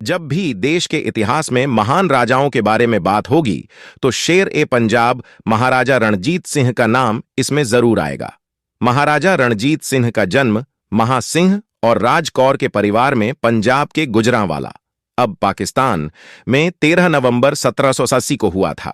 जब भी देश के इतिहास में महान राजाओं के बारे में बात होगी तो शेर-ए-पंजाब महाराजा रणजीत सिंह का नाम इसमें जरूर आएगा। महाराजा रणजीत सिंह का जन्म महासिंह और राज कौर के परिवार में पंजाब के गुजरांवाला, अब पाकिस्तान, में 13 नवंबर 1780 को हुआ था।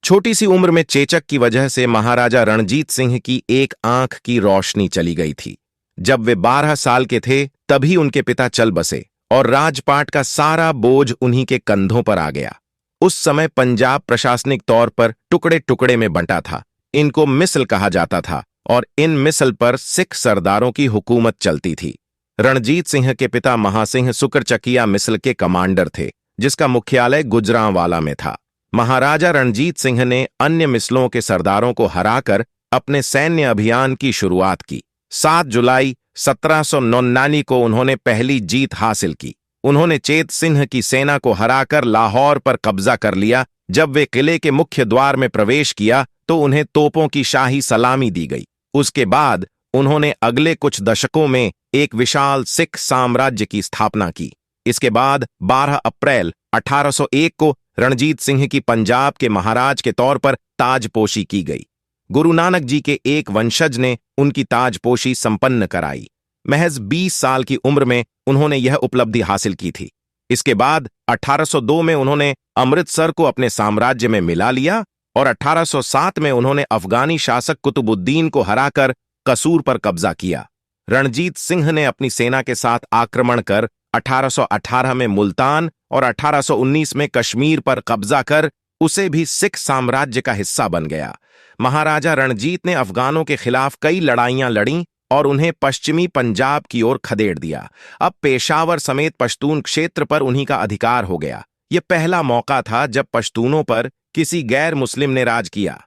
छोटी सी उम्र में चेचक की वजह से महाराजा रणजीत सिंह की एक आंख की रोशनी चली गई थी। जब वे 12 साल के थे तभी उनके पिता चल बसे और राजपाट का सारा बोझ उन्हीं के कंधों पर आ गया। उस समय पंजाब प्रशासनिक तौर पर टुकड़े टुकड़े में बंटा था। इनको मिसल कहा जाता था और इन मिसल पर सिख सरदारों की हुकूमत चलती थी। रणजीत सिंह के पिता महासिंह सुकरचकिया मिसल के कमांडर थे, जिसका मुख्यालय गुजरांवाला में था। महाराजा रणजीत सिंह ने अन्य मिसलों के सरदारों को हराकर अपने सैन्य अभियान की शुरुआत की। 7 जुलाई 1799 को उन्होंने पहली जीत हासिल की। उन्होंने चेत सिंह की सेना को हराकर लाहौर पर कब्जा कर लिया। जब वे किले के मुख्य द्वार में प्रवेश किया तो उन्हें तोपों की शाही सलामी दी गई। उसके बाद उन्होंने अगले कुछ दशकों में एक विशाल सिख साम्राज्य की स्थापना की। इसके बाद 12 अप्रैल 1801 को रणजीत सिंह की पंजाब के महाराज के तौर पर ताजपोशी की गई। गुरु नानक जी के एक वंशज ने उनकी ताजपोशी संपन्न कराई। महज 20 साल की उम्र में उन्होंने यह उपलब्धि हासिल की थी। इसके बाद 1802 में उन्होंने अमृतसर को अपने साम्राज्य में मिला लिया और 1807 में उन्होंने अफगानी शासक कुतुबुद्दीन को हराकर कसूर पर कब्जा किया। रणजीत सिंह ने अपनी सेना के साथ आक्रमण कर 1818 में मुल्तान और 1819 में कश्मीर पर कब्जा कर उसे भी सिख साम्राज्य का हिस्सा बन गया। महाराजा रणजीत ने अफगानों के खिलाफ कई लड़ाइयां लड़ीं और उन्हें पश्चिमी पंजाब की ओर खदेड़ दिया। अब पेशावर समेत पश्तून क्षेत्र पर उन्हीं का अधिकार हो गया। यह पहला मौका था जब पश्तूनों पर किसी गैर मुस्लिम ने राज किया।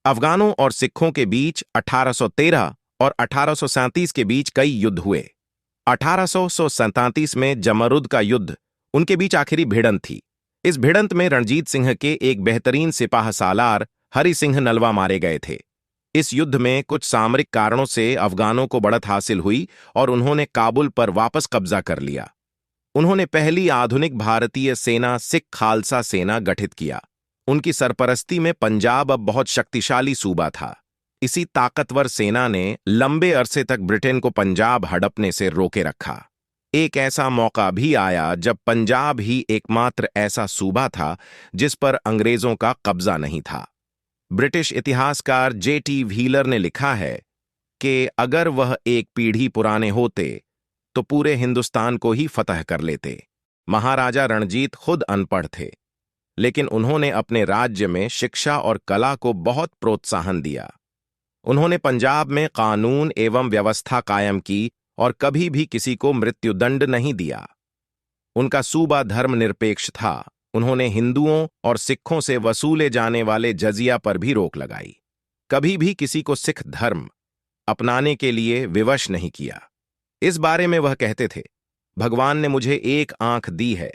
अफगानों और सिखों के बीच 1813 और 1837 के बीच कई युद्ध हुए। 1837 में जमरुद का युद्ध उनके बीच आखिरी भिड़ंत थी। इस भिड़ंत में रणजीत सिंह के एक बेहतरीन सिपाह सालार हरि सिंह नलवा मारे गए थे। इस युद्ध में कुछ सामरिक कारणों से अफगानों को बढ़त हासिल हुई और उन्होंने काबुल पर वापस कब्जा कर लिया। उन्होंने पहली आधुनिक भारतीय सेना सिख खालसा सेना गठित किया। उनकी सरपरस्ती में पंजाब अब बहुत शक्तिशाली सूबा था। इसी ताकतवर सेना ने लंबे अरसे तक ब्रिटेन को पंजाब हड़पने से रोके रखा। एक ऐसा मौका भी आया जब पंजाब ही एकमात्र ऐसा सूबा था जिस पर अंग्रेजों का कब्जा नहीं था। ब्रिटिश इतिहासकार J.T. व्हीलर ने लिखा है कि अगर वह एक पीढ़ी पुराने होते तो पूरे हिंदुस्तान को ही फतह कर लेते। महाराजा रणजीत खुद अनपढ़ थे, लेकिन उन्होंने अपने राज्य में शिक्षा और कला को बहुत प्रोत्साहन दिया। उन्होंने पंजाब में कानून एवं व्यवस्था कायम की और कभी भी किसी को मृत्युदंड नहीं दिया। उनका सूबा धर्मनिरपेक्ष था। उन्होंने हिंदुओं और सिखों से वसूले जाने वाले जजिया पर भी रोक लगाई। कभी भी किसी को सिख धर्म अपनाने के लिए विवश नहीं किया। इस बारे में वह कहते थे, भगवान ने मुझे एक आंख दी है,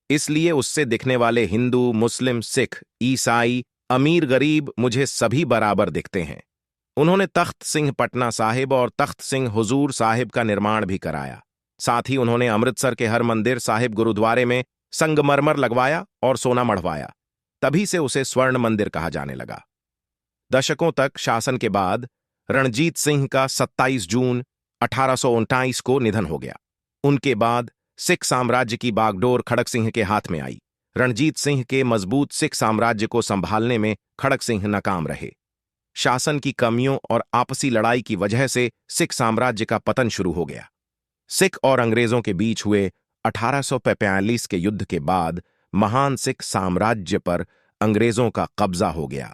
इसलिए उससे दिखने वाले हिंदू, मुस्लिम, सिख, ईसाई, अमीर, गरीब मुझे सभी बराबर दिखते हैं। उन्होंने तख्त सिंह पटना साहिब और तख्त सिंह हुजूर साहिब का निर्माण भी कराया। साथ ही उन्होंने अमृतसर के हरमंदिर साहिब गुरुद्वारे में संगमरमर लगवाया और सोना मढ़वाया। तभी से उसे स्वर्ण मंदिर कहा जाने लगा। दशकों तक शासन के बाद रणजीत सिंह का 27 जून 1829 को निधन हो गया। उनके बाद सिख साम्राज्य की बागडोर खड़क सिंह के हाथ में आई। रणजीत सिंह के मजबूत सिख साम्राज्य को संभालने में खड़क सिंह नाकाम रहे। शासन की कमियों और आपसी लड़ाई की वजह से सिख साम्राज्य का पतन शुरू हो गया। सिख और अंग्रेजों के बीच हुए 1845 के युद्ध के बाद महान सिख साम्राज्य पर अंग्रेजों का कब्जा हो गया।